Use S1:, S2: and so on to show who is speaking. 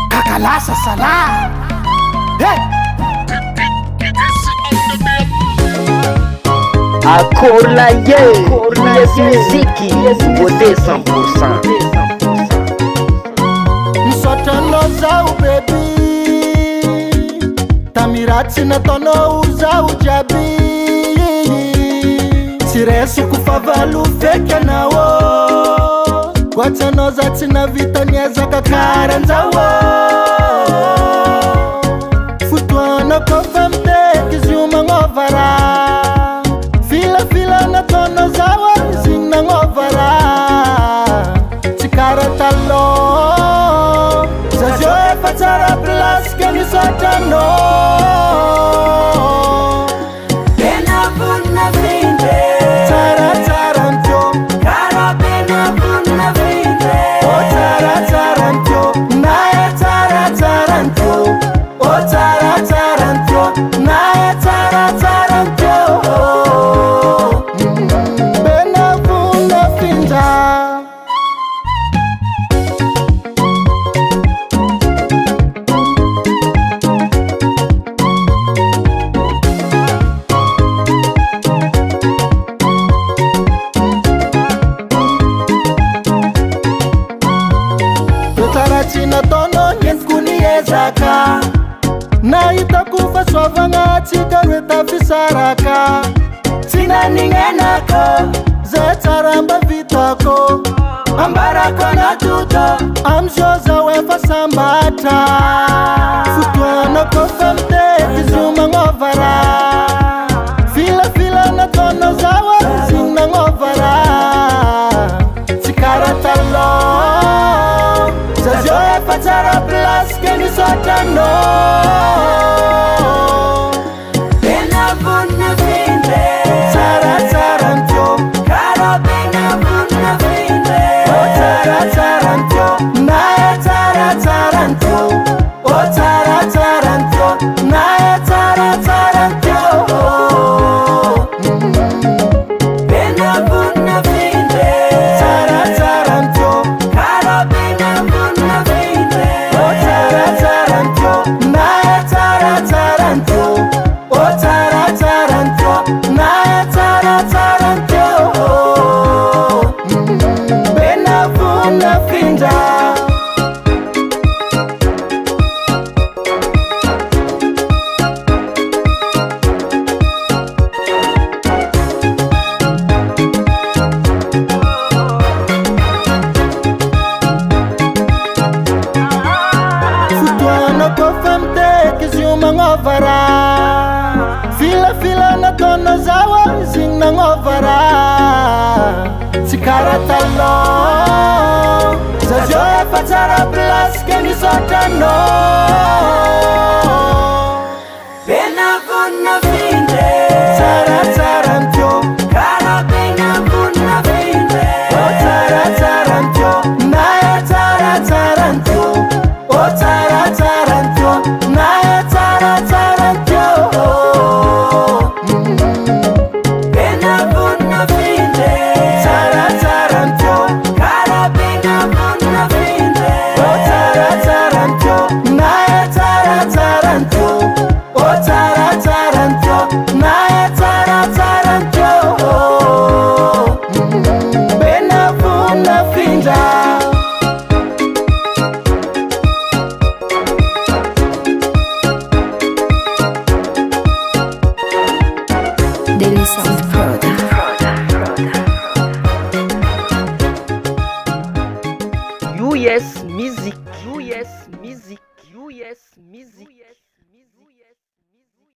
S1: Kakalasa sala. Hey!
S2: Akolaye, yes muziki, wote 100%.
S1: Msotano zao baby, tamirati na tono uzao jabi. Siresu kufavalu feke na wo, watano zati na vitania za kakara nzawo. Futuano kofa mteki zuma ngovara, fila na tono zawa zina ngovara. Tikara talo Zajoe fatara plus kani satano.
S3: Bena vuna vinde
S1: Taranto
S3: Kara bena vuna vinde
S1: O taranto Nae taranto O taranto Nae taranto Bena vuna finda. China tono nyeskuniezaka na itakufa swavanga chikarweta fisaraka. Tina ningenako zetaramba vitako ambarako na tuto amshoza wefa sambata. Futwana kofa mte kizuma ngovara, fila na tono zawa zina ngovara. Chikara talo Zajoe fatara plus keni sotano.
S3: Bena vuna vinde
S1: Taranto
S3: Kara bena vuna vinde
S1: O taranto Nae taranto O taranto Nae taranto
S3: Bena vuna vinde
S1: Taranto
S3: Kara bena vuna vinde
S1: O taranto Nae taranto O taranto Nae taranto Bena vuna finda. Futwana kofa mteki zuma ngovara, fila na tono zawa zina ngovara. Sikara talo Zajoe fatara plus keni sotano.
S3: Bena vuna vinde
S1: Taranto
S3: Kara bena vuna vinde
S1: O taranto Nae taranto O taranto Nae taranto
S3: Bena vuna vinde
S1: Taranto
S3: Kara bena vuna vinde
S1: O taranto Nae taranto O taranto Nae taranto Bena vuna finda.
S4: Daily Sound Product.
S2: US